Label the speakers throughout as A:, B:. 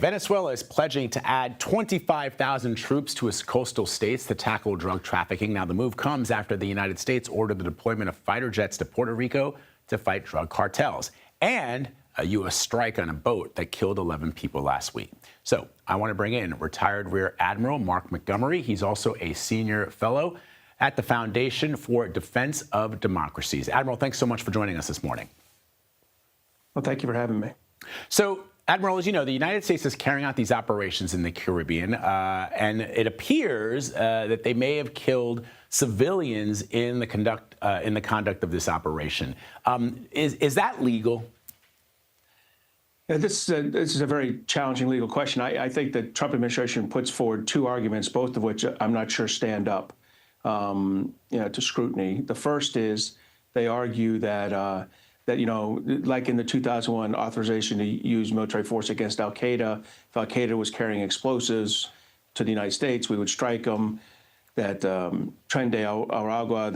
A: Venezuela is pledging to add 25,000 troops to its coastal states to tackle drug trafficking. Now, the move comes after the United States ordered the deployment of fighter jets to Puerto Rico to fight drug cartels and a U.S. strike on a boat that killed 11 people last week. So I want to bring in retired Rear Admiral Mark Montgomery. He's also a senior fellow at the Foundation for Defense of Democracies. Admiral, thanks so much for joining us this morning.
B: Well, thank you for having me.
A: So, Admiral, as you know, the United States is carrying out these operations in the Caribbean, and it appears that they may have killed civilians in the conduct of this operation. Is that legal?
B: This is a very challenging legal question. I think the Trump administration puts forward two arguments, both of which I'm not sure stand up, to scrutiny. The first is they argue that like in the 2001 authorization to use military force against al-Qaeda, if al-Qaeda was carrying explosives to the United States, we would strike them. That Tren de Aragua,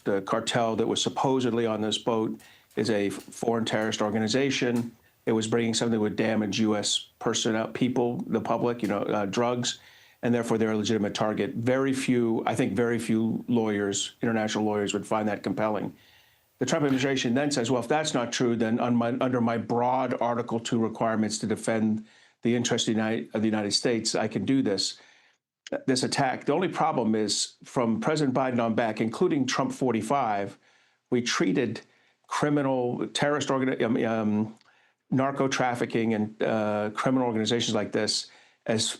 B: the cartel that was supposedly on this boat, is a foreign terrorist organization. It was bringing something that would damage U.S. personnel, people, the public, drugs, and therefore they're a legitimate target. Very few lawyers, international lawyers, would find that compelling. The Trump administration then says, well, if that's not true, then under my broad Article 2 requirements to defend the interests of the United States, I can do this attack. The only problem is from President Biden on back, including Trump 45, we treated criminal terrorist narco trafficking and criminal organizations like this as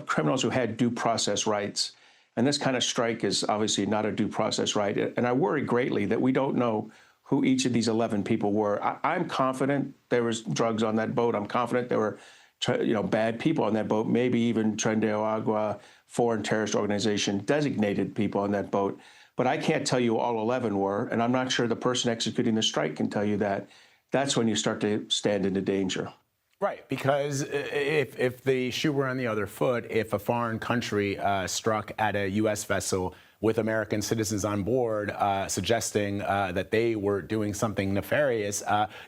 B: criminals who had due process rights. And this kind of strike is obviously not a due process right. And I worry greatly that we don't know who each of these 11 people were. I'm confident there was drugs on that boat. I'm confident there were bad people on that boat, maybe even Tren de Aragua, foreign terrorist organization, designated people on that boat. But I can't tell you all 11 were, and I'm not sure the person executing the strike can tell you that. That's when you start to stand into danger.
A: Right, because if the shoe were on the other foot, if a foreign country struck at a U.S. vessel with American citizens on board, suggesting that they were doing something nefarious,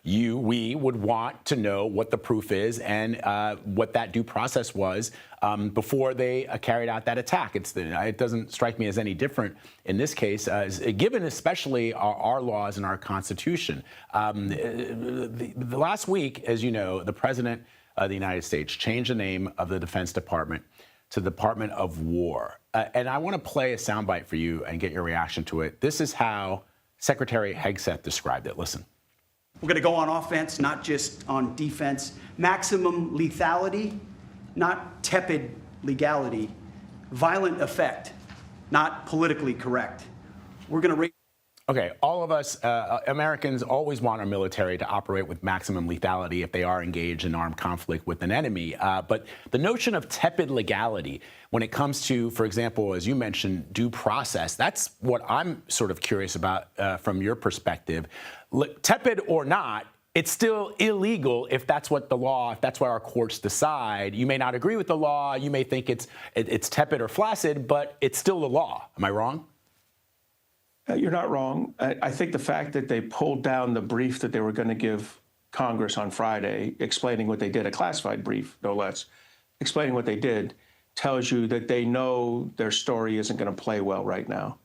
A: we would want to know what the proof is and what that due process was before they carried out that attack. It doesn't strike me as any different in this case, given especially our laws and our Constitution. The last week, as you know, the President of the United States changed the name of the Defense Department to the Department of War. And I want to play a soundbite for you and get your reaction to it. This is how Secretary Hegseth described it. Listen.
C: We're going to go on offense, not just on defense. Maximum lethality, not tepid legality. Violent effect, not politically correct. We're going to
A: Okay, all of us Americans always want our military to operate with maximum lethality if they are engaged in armed conflict with an enemy. But the notion of tepid legality when it comes to, for example, as you mentioned, due process, that's what I'm sort of curious about from your perspective. Tepid or not, it's still illegal if that's what the law, if that's what our courts decide. You may not agree with the law. You may think it's tepid or flaccid, but it's still the law. Am I wrong?
B: You're not wrong. I think the fact that they pulled down the brief that they were going to give Congress on Friday, explaining what they did, a classified brief, no less, explaining what they did, tells you that they know their story isn't going to play well right now.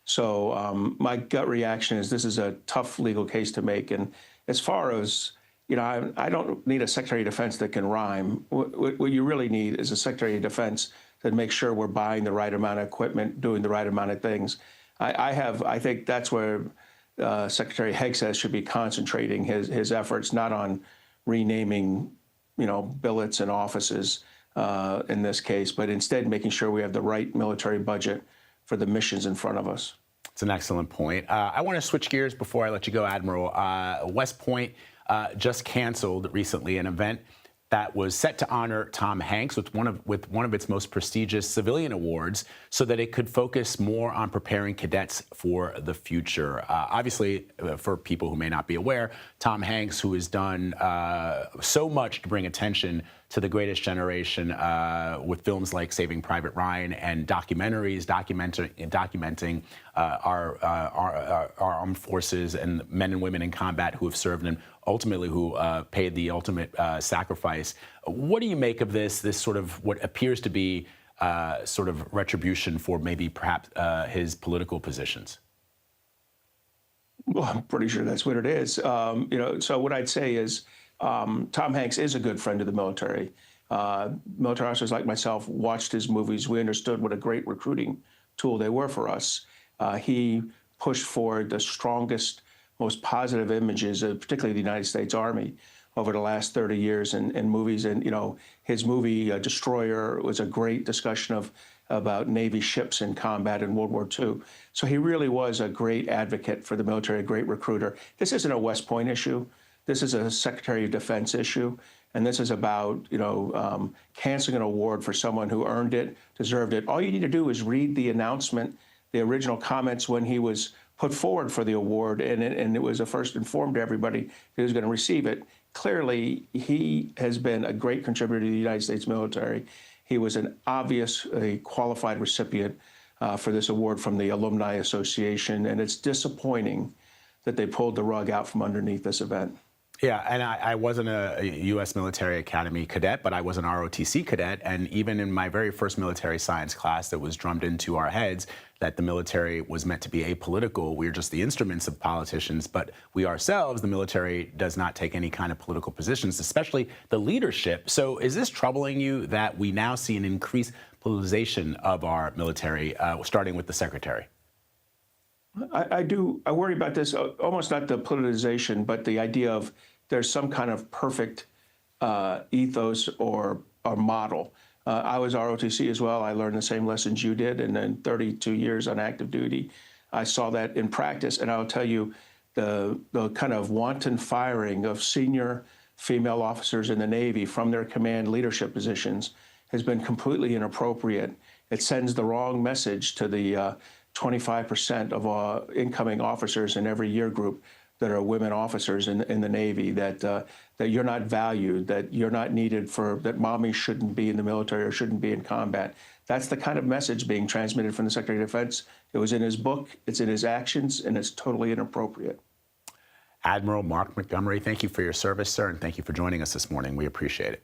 B: So my gut reaction is this is a tough legal case to make. And as far as, I don't need a Secretary of Defense that can rhyme. What you really need is a Secretary of Defense that makes sure we're buying the right amount of equipment, doing the right amount of things. I think that's where Secretary Hegseth should be concentrating his efforts, not on renaming, billets and offices in this case, but instead making sure we have the right military budget for the missions in front of us.
A: It's an excellent point. I want to switch gears before I let you go, Admiral. West Point just canceled recently an event that was set to honor Tom Hanks with one of its most prestigious civilian awards so that it could focus more on preparing cadets for the future. Obviously, for people who may not be aware, Tom Hanks, who has done so much to bring attention to the greatest generation with films like Saving Private Ryan and documentaries documenting our armed forces and men and women in combat who have served in ultimately who paid the ultimate sacrifice. What do you make of this sort of what appears to be sort of retribution for maybe perhaps his political positions?
B: Well, I'm pretty sure that's what it is. So what I'd say is Tom Hanks is a good friend of the military. Military officers like myself watched his movies. We understood what a great recruiting tool they were for us. He pushed forward the strongest, most positive images of particularly the United States Army over the last 30 years in movies. And, his movie Destroyer was a great discussion about Navy ships in combat in World War II. So he really was a great advocate for the military, a great recruiter. This isn't a West Point issue. This is a Secretary of Defense issue. And this is about, canceling an award for someone who earned it, deserved it. All you need to do is read the announcement, the original comments when he was put forward for the award, and it was first informed everybody that he was going to receive it. Clearly, he has been a great contributor to the United States military. He was an obviously qualified recipient for this award from the Alumni Association, and it's disappointing that they pulled the rug out from underneath this event.
A: Yeah, and I wasn't a U.S. Military Academy cadet, but I was an ROTC cadet. And even in my very first military science class, that was drummed into our heads that the military was meant to be apolitical. We're just the instruments of politicians, but we ourselves, the military, does not take any kind of political positions, especially the leadership. So is this troubling you that we now see an increased politicization of our military, starting with the secretary?
B: I do. I worry about this, almost not the politicization, but the idea of there's some kind of perfect ethos or model. I was ROTC as well. I learned the same lessons you did, and then 32 years on active duty, I saw that in practice. And I'll tell you, the kind of wanton firing of senior female officers in the Navy from their command leadership positions has been completely inappropriate. It sends the wrong message to the 25% of incoming officers in every year group that are women officers in the Navy, that you're not valued, that you're not needed, that mommy shouldn't be in the military or shouldn't be in combat. That's the kind of message being transmitted from the Secretary of Defense. It was in his book, it's in his actions, and it's totally inappropriate.
A: Admiral Mark Montgomery, thank you for your service, sir, and thank you for joining us this morning. We appreciate it.